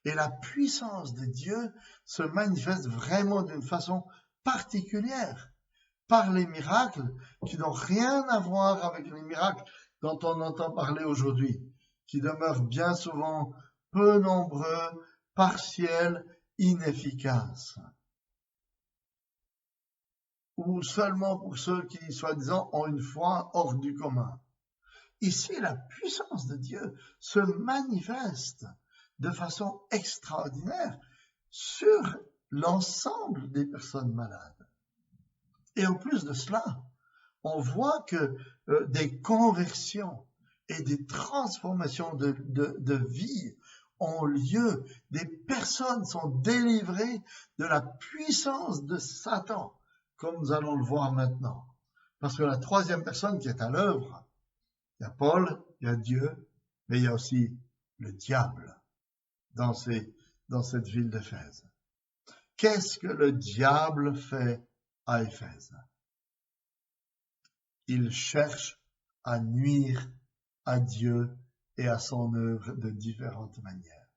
Et la puissance de Dieu se manifeste vraiment d'une façon particulière par les miracles qui n'ont rien à voir avec les miracles dont on entend parler aujourd'hui, qui demeurent bien souvent peu nombreux, partiels, inefficaces, ou seulement pour ceux qui, soi-disant, ont une foi hors du commun. Ici, la puissance de Dieu se manifeste de façon extraordinaire sur l'ensemble des personnes malades. Et en plus de cela, on voit que des conversions et des transformations de vie ont lieu. Des personnes sont délivrées de la puissance de Satan, comme nous allons le voir maintenant. Parce que la troisième personne qui est à l'œuvre, il y a Paul, il y a Dieu, mais il y a aussi le diable dans cette ville d'Éphèse. Qu'est-ce que le diable fait à Éphèse? Il cherche à nuire à Dieu et à son œuvre de différentes manières.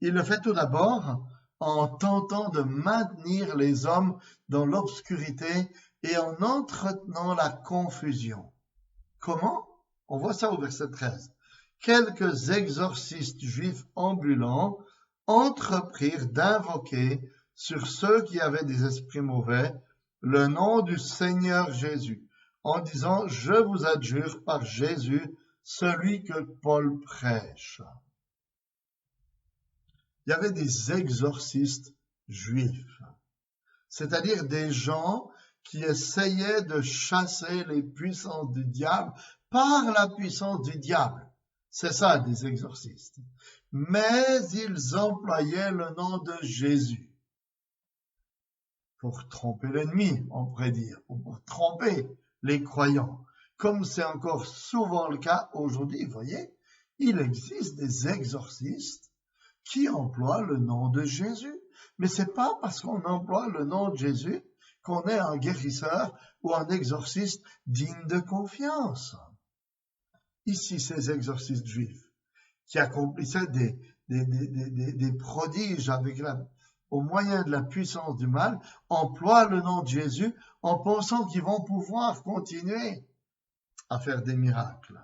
Il le fait tout d'abord en tentant de maintenir les hommes dans l'obscurité et en entretenant la confusion. Comment? On voit ça au verset 13. Quelques exorcistes juifs ambulants entreprirent d'invoquer sur ceux qui avaient des esprits mauvais le nom du Seigneur Jésus, en disant « Je vous adjure par Jésus, celui que Paul prêche. » Il y avait des exorcistes juifs, c'est-à-dire des gens qui essayaient de chasser les puissances du diable par la puissance du diable. C'est ça, des exorcistes. Mais ils employaient le nom de Jésus pour tromper l'ennemi, on pourrait dire, ou pour tromper les croyants. Comme c'est encore souvent le cas aujourd'hui, vous voyez, il existe des exorcistes qui emploient le nom de Jésus. Mais c'est pas parce qu'on emploie le nom de Jésus qu'on est un guérisseur ou un exorciste digne de confiance. Ici, ces exorcistes juifs qui accomplissaient des prodiges au moyen de la puissance du mal, emploient le nom de Jésus en pensant qu'ils vont pouvoir continuer à faire des miracles.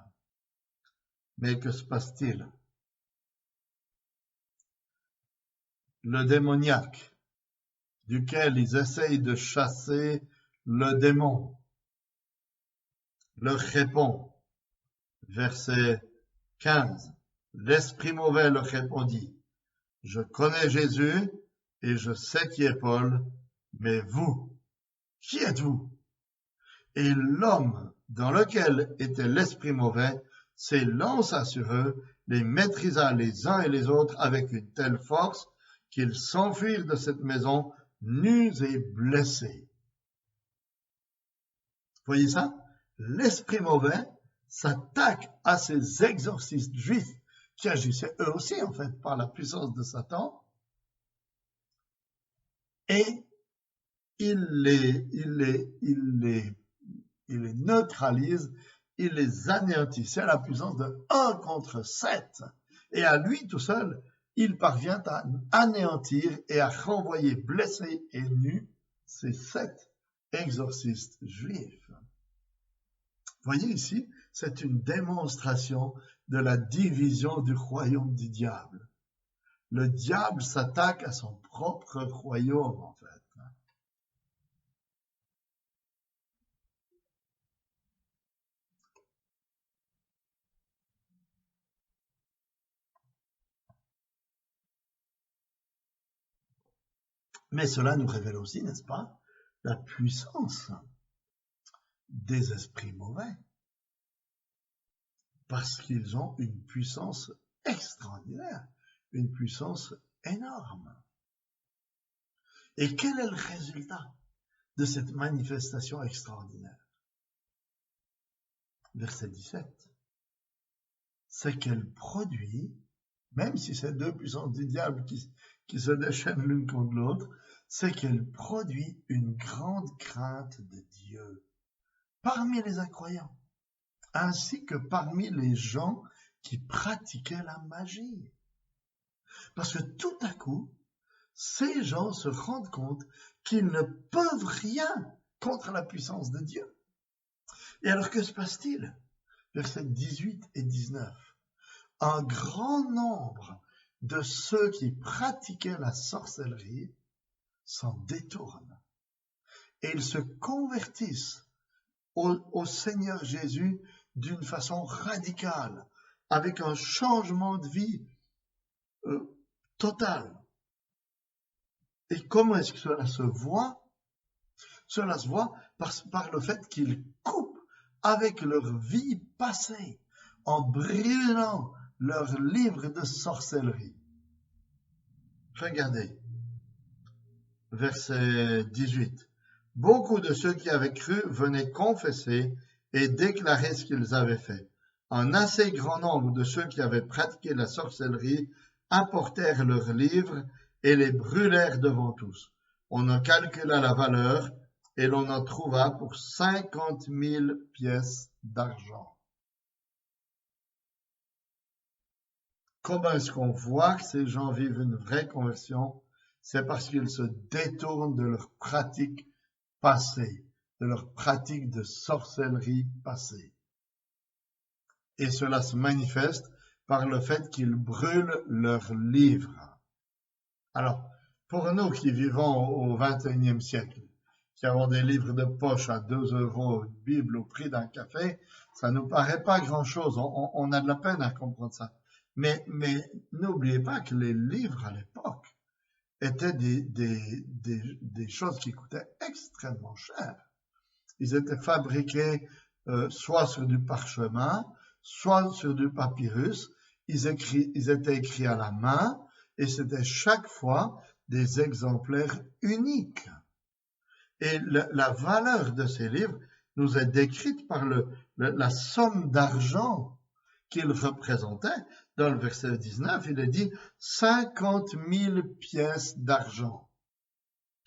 Mais que se passe-t-il? Le démoniaque, duquel ils essayent de chasser le démon, leur répond, verset 15, l'esprit mauvais leur répondit, je connais Jésus et je sais qui est Paul, mais vous, qui êtes-vous? Et l'homme dans lequel était l'esprit mauvais s'élança sur eux, les maîtrisa les uns et les autres avec une telle force qu'ils s'enfuirent de cette maison nus et blessés. Voyez ça? L'esprit mauvais s'attaque à ces exorcistes juifs qui agissaient eux aussi, en fait, par la puissance de Satan, et il les neutralise, il les anéantit. C'est la puissance de 1 contre 7. Et à lui tout seul, il parvient à anéantir et à renvoyer blessés et nus ces 7 exorcistes juifs. Voyez ici, c'est une démonstration de la division du royaume du diable. Le diable s'attaque à son propre royaume, en fait. Mais cela nous révèle aussi, n'est-ce pas, la puissance des esprits mauvais. Parce qu'ils ont une puissance extraordinaire, une puissance énorme. Et quel est le résultat de cette manifestation extraordinaire? Verset 17. C'est qu'elle produit, même si c'est 2 puissances du diable qui se déchaînent l'une contre l'autre, c'est qu'elle produit une grande crainte de Dieu parmi les incroyants, ainsi que parmi les gens qui pratiquaient la magie. Parce que tout à coup, ces gens se rendent compte qu'ils ne peuvent rien contre la puissance de Dieu. Et alors que se passe-t-il? Versets 18 et 19. Un grand nombre de ceux qui pratiquaient la sorcellerie s'en détournent et ils se convertissent au Seigneur Jésus d'une façon radicale, avec un changement de vie total. Et comment est-ce que cela se voit? Cela se voit par le fait qu'ils coupent avec leur vie passée en brûlant leurs livres de sorcellerie. Regardez, verset 18. Beaucoup de ceux qui avaient cru venaient confesser et déclarer ce qu'ils avaient fait. Un assez grand nombre de ceux qui avaient pratiqué la sorcellerie apportèrent leurs livres et les brûlèrent devant tous. On en calcula la valeur et l'on en trouva pour 50 000 pièces d'argent. Comment est-ce qu'on voit que ces gens vivent une vraie conversion? C'est parce qu'ils se détournent de leur pratique passée, de leur pratique de sorcellerie passée. Et cela se manifeste par le fait qu'ils brûlent leurs livres. Alors, pour nous qui vivons au XXIe siècle, qui avons des livres de poche à 2 €, une Bible au prix d'un café, ça nous paraît pas grand-chose. On a de la peine à comprendre ça. Mais n'oubliez pas que les livres à l'époque étaient des choses qui coûtaient extrêmement cher. Ils étaient fabriqués soit sur du parchemin, soit sur du papyrus. Ils étaient écrits à la main et c'était chaque fois des exemplaires uniques. Et la valeur de ces livres nous est décrite par la somme d'argent qu'ils représentaient. Dans le verset 19, il est dit 50 000 pièces d'argent.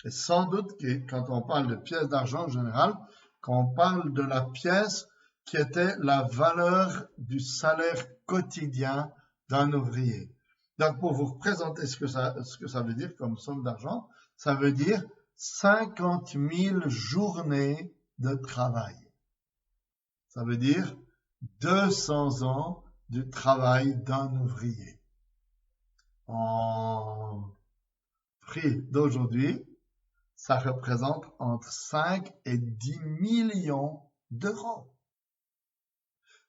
Et sans doute que quand on parle de pièces d'argent en général, qu'on parle de la pièce qui était la valeur du salaire quotidien d'un ouvrier. Donc, pour vous représenter ce que ça veut dire comme somme d'argent, ça veut dire 50 000 journées de travail. Ça veut dire 200 ans du travail d'un ouvrier. En prix d'aujourd'hui, ça représente entre 5 et 10 millions d'euros.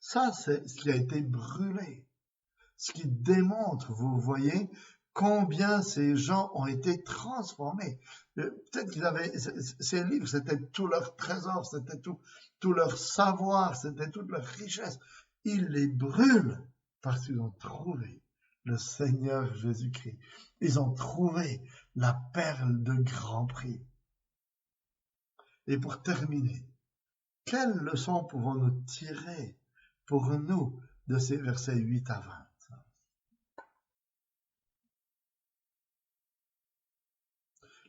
Ça, c'est ce qui a été brûlé. Ce qui démontre, vous voyez, combien ces gens ont été transformés. Peut-être qu'ils avaient, ces livres, c'était tout leur trésor, c'était tout leur savoir, c'était toute leur richesse. Ils les brûlent parce qu'ils ont trouvé le Seigneur Jésus-Christ. Ils ont trouvé la perle de grand prix. Et pour terminer, quelle leçon pouvons-nous tirer pour nous de ces versets 8 à 20?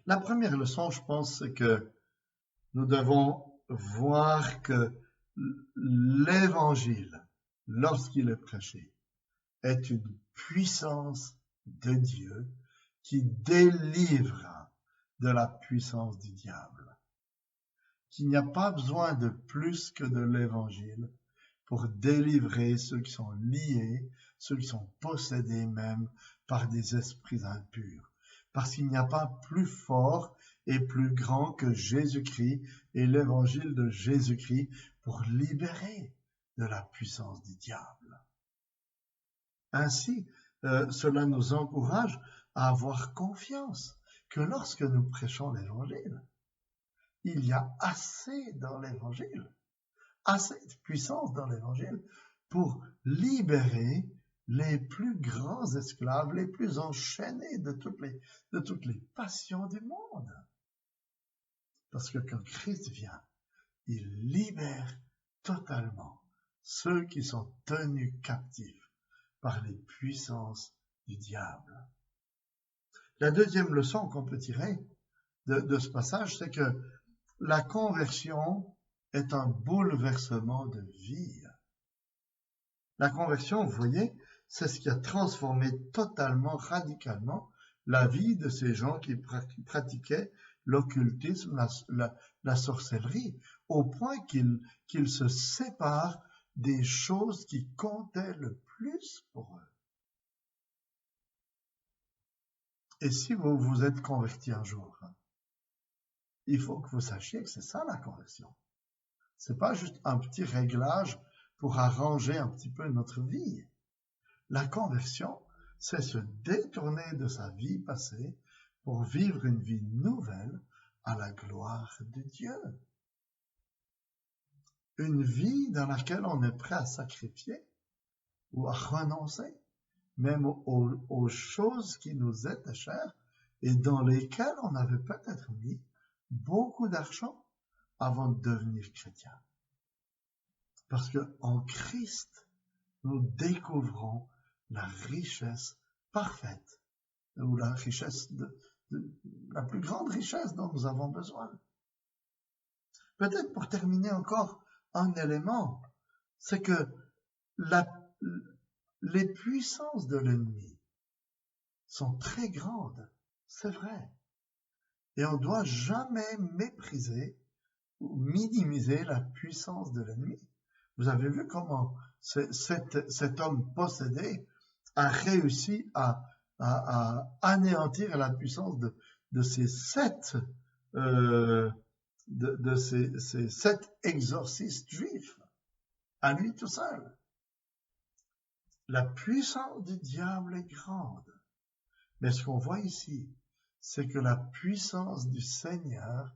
La première leçon, je pense, c'est que nous devons voir que l'évangile, lorsqu'il est prêché, est une puissance de Dieu qui délivre de la puissance du diable. Qu'il n'y a pas besoin de plus que de l'évangile pour délivrer ceux qui sont liés, ceux qui sont possédés même par des esprits impurs. Parce qu'il n'y a pas plus fort et plus grand que Jésus-Christ et l'évangile de Jésus-Christ pour libérer de la puissance du diable. Ainsi, cela nous encourage à avoir confiance que lorsque nous prêchons l'évangile, il y a assez dans l'évangile, assez de puissance dans l'évangile pour libérer les plus grands esclaves, les plus enchaînés de toutes les passions du monde. Parce que quand Christ vient, il libère totalement ceux qui sont tenus captifs par les puissances du diable. La deuxième leçon qu'on peut tirer de ce passage, c'est que la conversion est un bouleversement de vie. La conversion, vous voyez, c'est ce qui a transformé totalement, radicalement, la vie de ces gens qui pratiquaient l'occultisme, la sorcellerie, au point qu'ils se séparent des choses qui comptaient le plus pour eux. Et si vous vous êtes converti un jour, il faut que vous sachiez que c'est ça la conversion. C'est pas juste un petit réglage pour arranger un petit peu notre vie. La conversion, c'est se détourner de sa vie passée pour vivre une vie nouvelle à la gloire de Dieu. Une vie dans laquelle on est prêt à sacrifier ou à renoncer, même aux choses qui nous étaient chères et dans lesquelles on avait peut-être mis beaucoup d'argent avant de devenir chrétien. Parce que en Christ, nous découvrons la richesse parfaite, ou la richesse la plus grande richesse dont nous avons besoin. Peut-être pour terminer encore un élément, c'est que les puissances de l'ennemi sont très grandes, c'est vrai. Et on ne doit jamais mépriser ou minimiser la puissance de l'ennemi. Vous avez vu comment cet homme possédé a réussi à anéantir la puissance de ces sept exorcistes juifs, à lui tout seul. La puissance du diable est grande. Mais ce qu'on voit ici, c'est que la puissance du Seigneur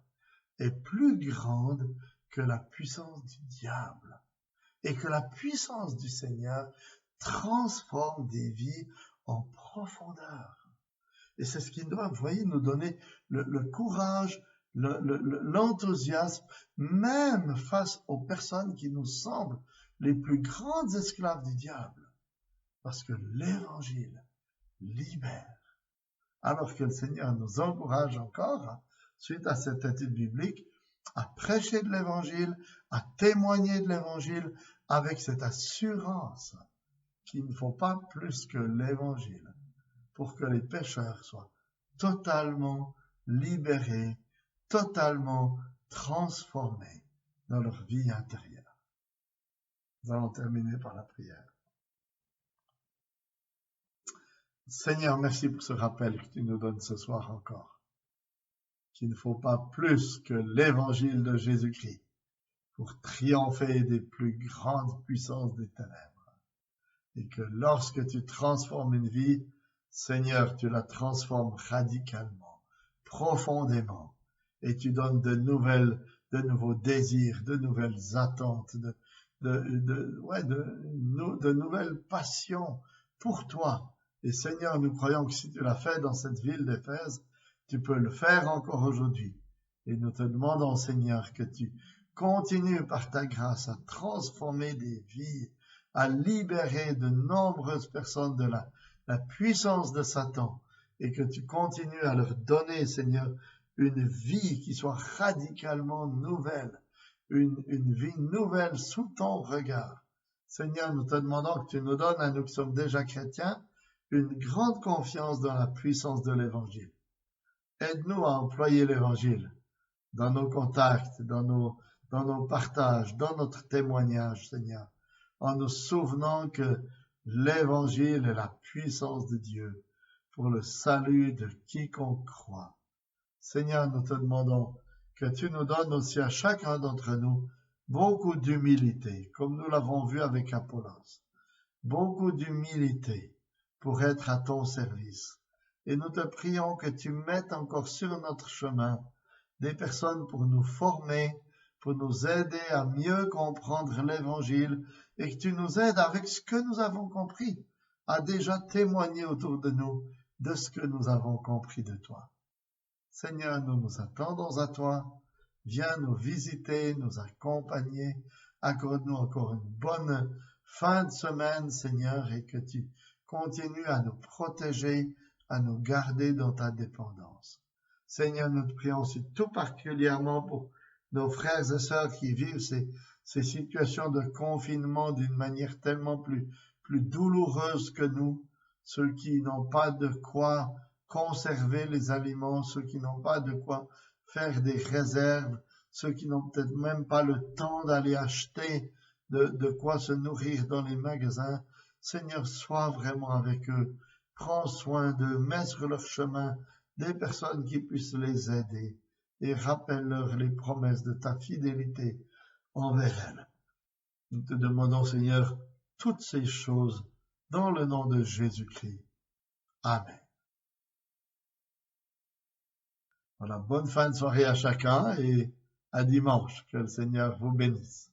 est plus grande que la puissance du diable. Et que la puissance du Seigneur transforme des vies en profondeur. Et c'est ce qui doit, vous voyez, nous donner le courage, l'enthousiasme, même face aux personnes qui nous semblent les plus grandes esclaves du diable. Parce que l'Évangile libère. Alors que le Seigneur nous encourage encore, suite à cette étude biblique, à prêcher de l'Évangile, à témoigner de l'Évangile avec cette assurance qu'il ne faut pas plus que l'Évangile pour que les pécheurs soient totalement libérés, totalement transformés dans leur vie intérieure. Nous allons terminer par la prière. Seigneur, merci pour ce rappel que tu nous donnes ce soir encore, qu'il ne faut pas plus que l'évangile de Jésus-Christ pour triompher des plus grandes puissances des ténèbres. Et que lorsque tu transformes une vie, Seigneur, tu la transformes radicalement, profondément, et tu donnes de nouveaux désirs, de nouvelles attentes, de nouvelles passions pour toi. Et Seigneur, nous croyons que si tu l'as fait dans cette ville d'Éphèse, tu peux le faire encore aujourd'hui. Et nous te demandons, Seigneur, que tu continues par ta grâce à transformer des vies, à libérer de nombreuses personnes de la puissance de Satan, et que tu continues à leur donner, Seigneur, une vie qui soit radicalement nouvelle, une vie nouvelle sous ton regard. Seigneur, nous te demandons que tu nous donnes, à nous qui sommes déjà chrétiens, une grande confiance dans la puissance de l'Évangile. Aide-nous à employer l'Évangile dans nos contacts, dans nos partages, dans notre témoignage, Seigneur, en nous souvenant que l'Évangile est la puissance de Dieu pour le salut de quiconque croit. Seigneur, nous te demandons que tu nous donnes aussi à chacun d'entre nous beaucoup d'humilité, comme nous l'avons vu avec Apollos, beaucoup d'humilité pour être à ton service. Et nous te prions que tu mettes encore sur notre chemin des personnes pour nous former, pour nous aider à mieux comprendre l'Évangile, et que tu nous aides avec ce que nous avons compris, à déjà témoigner autour de nous de ce que nous avons compris de toi. Seigneur, nous nous attendons à toi. Viens nous visiter, nous accompagner. Accorde-nous encore une bonne fin de semaine, Seigneur, et que tu continues à nous protéger, à nous garder dans ta dépendance. Seigneur, nous te prions aussi tout particulièrement pour nos frères et sœurs qui vivent ces situations de confinement d'une manière tellement plus douloureuse que nous, ceux qui n'ont pas de quoi conserver les aliments, ceux qui n'ont pas de quoi faire des réserves, ceux qui n'ont peut-être même pas le temps d'aller acheter de quoi se nourrir dans les magasins. Seigneur, sois vraiment avec eux, prends soin d'eux, mets sur leur chemin des personnes qui puissent les aider et rappelle-leur les promesses de ta fidélité envers elles. Nous te demandons, Seigneur, toutes ces choses dans le nom de Jésus-Christ. Amen. Voilà, bonne fin de soirée à chacun et à dimanche. Que le Seigneur vous bénisse.